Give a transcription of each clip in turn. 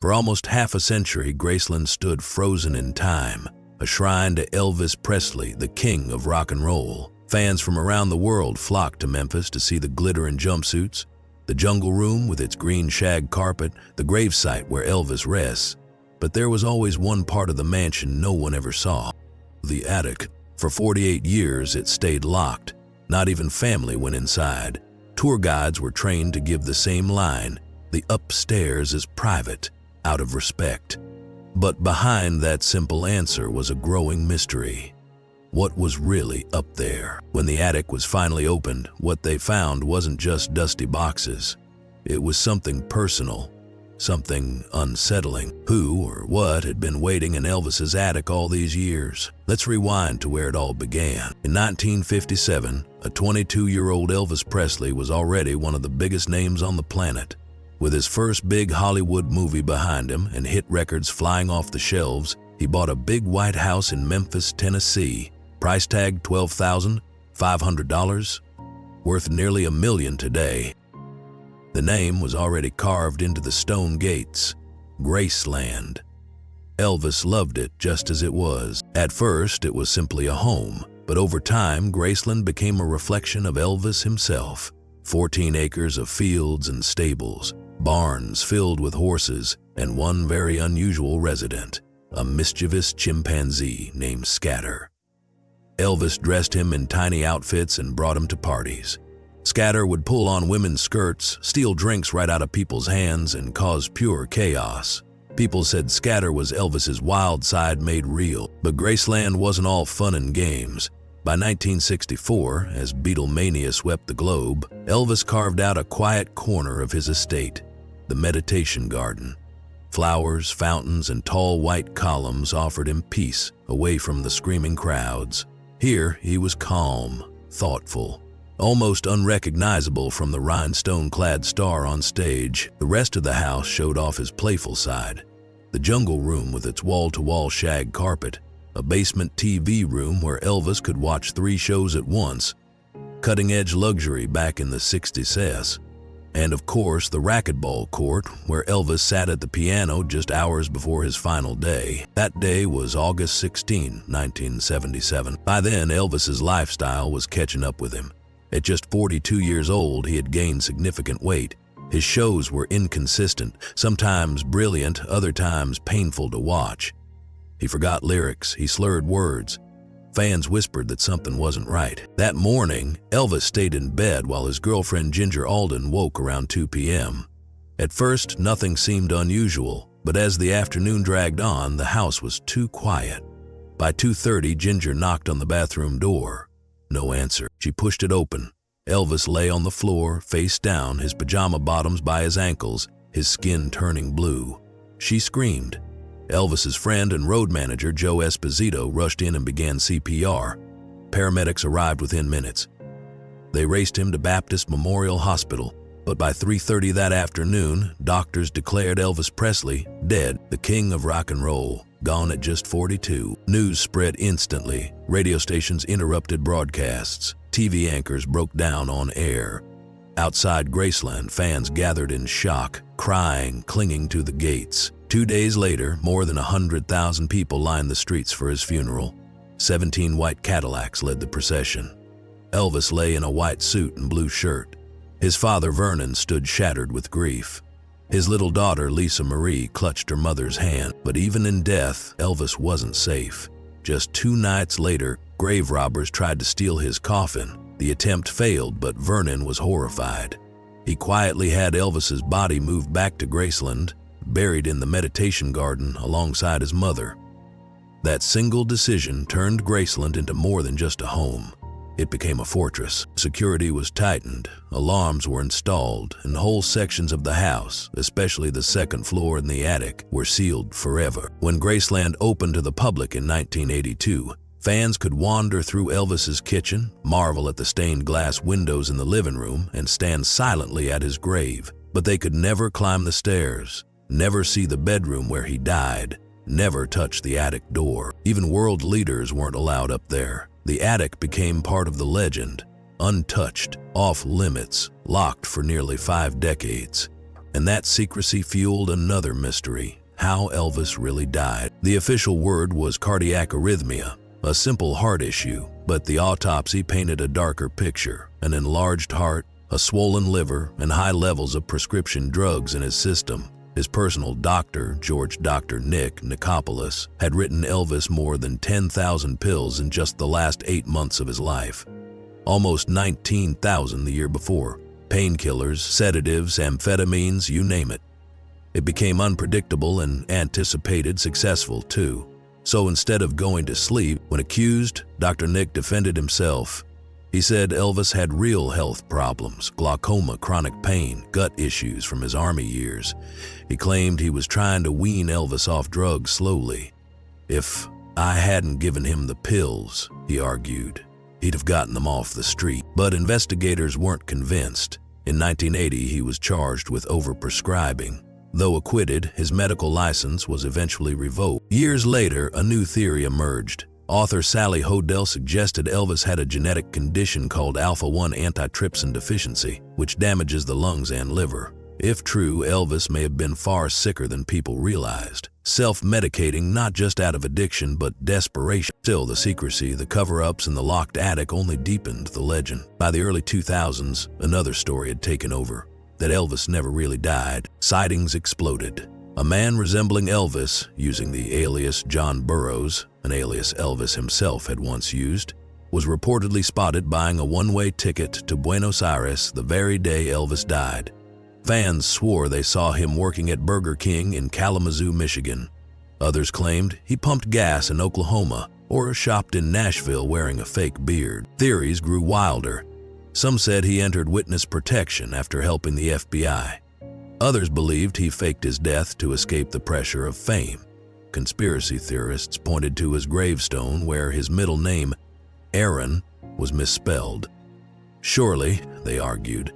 For almost half a century, Graceland stood frozen in time, a shrine to Elvis Presley, the king of rock and roll. Fans from around the world flocked to Memphis to see the glitter in jumpsuits, the jungle room with its green shag carpet, the gravesite where Elvis rests. But there was always one part of the mansion no one ever saw: the attic. For 48 years, it stayed locked. Not even family went inside. Tour guides were trained to give the same line: the upstairs is private, out of respect. But behind that simple answer was a growing mystery. What was really up there? When the attic was finally opened, what they found wasn't just dusty boxes. It was something personal, something unsettling. Who or what had been waiting in Elvis's attic all these years? Let's rewind to where it all began. In 1957, a 22-year-old Elvis Presley was already one of the biggest names on the planet. With his first big Hollywood movie behind him and hit records flying off the shelves, he bought a big white house in Memphis, Tennessee. Price tag $12,500, worth nearly $1 million today. The name was already carved into the stone gates: Graceland. Elvis loved it just as it was. At first, it was simply a home, but over time, Graceland became a reflection of Elvis himself. 14 acres of fields and stables, barns filled with horses, and one very unusual resident, a mischievous chimpanzee named Scatter. Elvis dressed him in tiny outfits and brought him to parties. Scatter would pull on women's skirts, steal drinks right out of people's hands, and cause pure chaos. People said Scatter was Elvis's wild side made real, but Graceland wasn't all fun and games. By 1964, as Beatlemania swept the globe, Elvis carved out a quiet corner of his estate, the meditation garden. Flowers, fountains, and tall white columns offered him peace away from the screaming crowds. Here, he was calm, thoughtful, almost unrecognizable from the rhinestone-clad star on stage. The rest of the house showed off his playful side. The jungle room with its wall-to-wall shag carpet, a basement TV room where Elvis could watch 3 shows at once, cutting-edge luxury back in the 60s, and of course the racquetball court where Elvis sat at the piano just hours before his final day. That day was August 16, 1977. By then, Elvis's lifestyle was catching up with him. At just 42 years old, he had gained significant weight. His shows were inconsistent, sometimes brilliant, other times painful to watch. He forgot lyrics, he slurred words. Fans whispered that something wasn't right. That morning, Elvis stayed in bed while his girlfriend Ginger Alden woke around 2 p.m. At first, nothing seemed unusual, but as the afternoon dragged on, the house was too quiet. By 2:30, Ginger knocked on the bathroom door. No answer. She pushed it open. Elvis lay on the floor, face down, his pajama bottoms by his ankles, his skin turning blue. She screamed. Elvis's friend and road manager, Joe Esposito, rushed in and began CPR. Paramedics arrived within minutes. They raced him to Baptist Memorial Hospital, but by 3:30 that afternoon, doctors declared Elvis Presley dead, the king of rock and roll, gone at just 42. News spread instantly. Radio stations interrupted broadcasts. TV anchors broke down on air. Outside Graceland, fans gathered in shock, crying, clinging to the gates. 2 days later, more than 100,000 people lined the streets for his funeral. 17 white Cadillacs led the procession. Elvis lay in a white suit and blue shirt. His father, Vernon, stood shattered with grief. His little daughter, Lisa Marie, clutched her mother's hand. But even in death, Elvis wasn't safe. Just 2 nights later, grave robbers tried to steal his coffin. The attempt failed, but Vernon was horrified. He quietly had Elvis's body moved back to Graceland, buried in the meditation garden alongside his mother. That single decision turned Graceland into more than just a home. It became a fortress. Security was tightened, alarms were installed, and whole sections of the house, especially the second floor and the attic, were sealed forever. When Graceland opened to the public in 1982, fans could wander through Elvis's kitchen, marvel at the stained glass windows in the living room, and stand silently at his grave. But they could never climb the stairs, never see the bedroom where he died, never touch the attic door. Even world leaders weren't allowed up there. The attic became part of the legend, untouched, off limits, locked for nearly 5 decades. And that secrecy fueled another mystery: how Elvis really died. The official word was cardiac arrhythmia, a simple heart issue, but the autopsy painted a darker picture: an enlarged heart, a swollen liver, and high levels of prescription drugs in his system. His personal doctor, George Dr. Nick Nicopolis, had written Elvis more than 10,000 pills in just the last 8 months of his life. Almost 19,000 the year before. Painkillers, sedatives, amphetamines, you name it. It became unpredictable and anticipated successful too. So instead of going to sleep, when accused, Dr. Nick defended himself. He said Elvis had real health problems: glaucoma, chronic pain, gut issues from his Army years. He claimed he was trying to wean Elvis off drugs slowly. If I hadn't given him the pills, he argued, he'd have gotten them off the street. But investigators weren't convinced. In 1980, he was charged with overprescribing. Though acquitted, his medical license was eventually revoked. Years later, a new theory emerged. Author Sally Hodel suggested Elvis had a genetic condition called alpha-1 antitrypsin deficiency, which damages the lungs and liver. If true, Elvis may have been far sicker than people realized, self-medicating not just out of addiction but desperation. Still, the secrecy, the cover-ups, and the locked attic only deepened the legend. By the early 2000s, another story had taken over: that Elvis never really died. Sightings exploded. A man resembling Elvis, using the alias John Burroughs, an alias Elvis himself had once used, was reportedly spotted buying a one-way ticket to Buenos Aires the very day Elvis died. Fans swore they saw him working at Burger King in Kalamazoo, Michigan. Others claimed he pumped gas in Oklahoma or shopped in Nashville wearing a fake beard. Theories grew wilder. Some said he entered witness protection after helping the FBI. Others believed he faked his death to escape the pressure of fame. Conspiracy theorists pointed to his gravestone where his middle name, Aaron, was misspelled. Surely, they argued,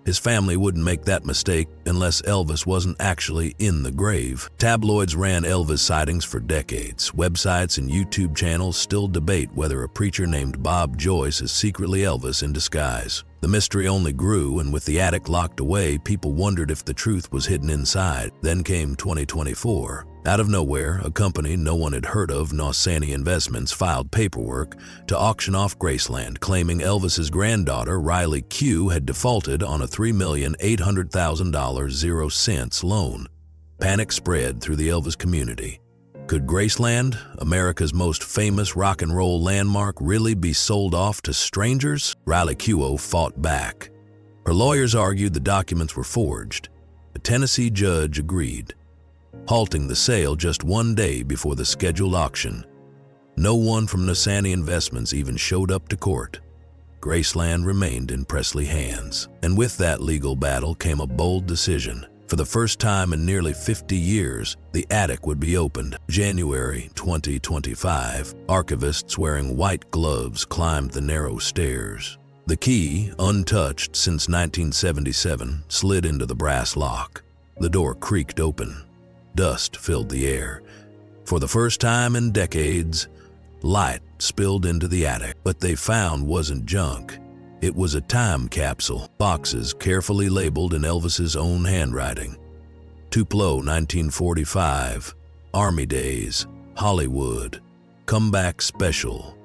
his family wouldn't make that mistake unless Elvis wasn't actually in the grave. Tabloids ran Elvis sightings for decades. Websites and YouTube channels still debate whether a preacher named Bob Joyce is secretly Elvis in disguise. The mystery only grew, and with the attic locked away, people wondered if the truth was hidden inside. Then came 2024. Out of nowhere, a company no one had heard of, Nosani Investments, filed paperwork to auction off Graceland, claiming Elvis's granddaughter, Riley Q, had defaulted on a $3,800,000 0 cents loan. Panic spread through the Elvis community. Could Graceland, America's most famous rock and roll landmark, really be sold off to strangers? Riley Q fought back. Her lawyers argued the documents were forged. A Tennessee judge agreed, halting the sale just one day before the scheduled auction. No one from Nosani Investments even showed up to court. Graceland remained in Presley hands. And with that legal battle came a bold decision. For the first time in nearly 50 years, the attic would be opened. January 2025, archivists wearing white gloves climbed the narrow stairs. The key, untouched since 1977, slid into the brass lock. The door creaked open. Dust filled the air. For the first time in decades, light spilled into the attic. What they found wasn't junk. It was a time capsule. Boxes carefully labeled in Elvis's own handwriting. Tupelo, 1945, Army Days, Hollywood, Comeback Special,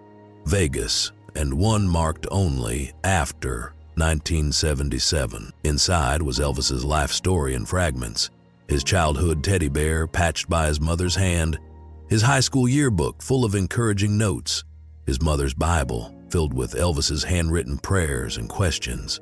Vegas, and one marked only after 1977. Inside was Elvis's life story in fragments. His childhood teddy bear patched by his mother's hand, his high school yearbook full of encouraging notes, his mother's Bible filled with Elvis's handwritten prayers and questions,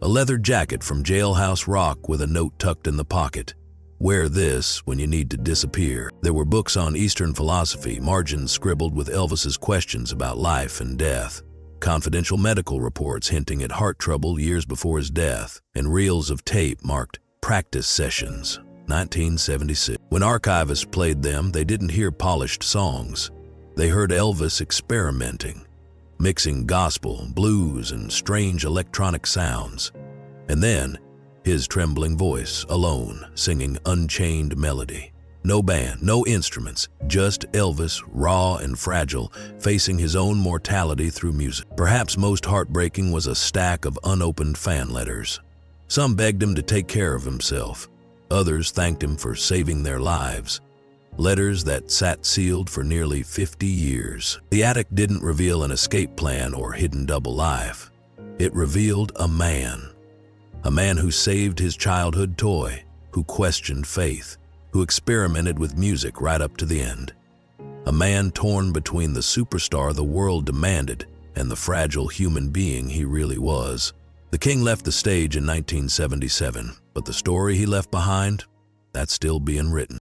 a leather jacket from Jailhouse Rock with a note tucked in the pocket. Wear this when you need to disappear. There were books on Eastern philosophy, margins scribbled with Elvis's questions about life and death, confidential medical reports hinting at heart trouble years before his death, and reels of tape marked practice sessions, 1976. When archivists played them, they didn't hear polished songs. They heard Elvis experimenting, mixing gospel, blues, and strange electronic sounds. And then, his trembling voice, alone, singing unchained melody. No band, no instruments, just Elvis, raw and fragile, facing his own mortality through music. Perhaps most heartbreaking was a stack of unopened fan letters. Some begged him to take care of himself. Others thanked him for saving their lives. Letters that sat sealed for nearly 50 years. The attic didn't reveal an escape plan or hidden double life. It revealed a man who saved his childhood toy, who questioned faith, who experimented with music right up to the end. A man torn between the superstar the world demanded and the fragile human being he really was. The king left the stage in 1977, but the story he left behind, that's still being written.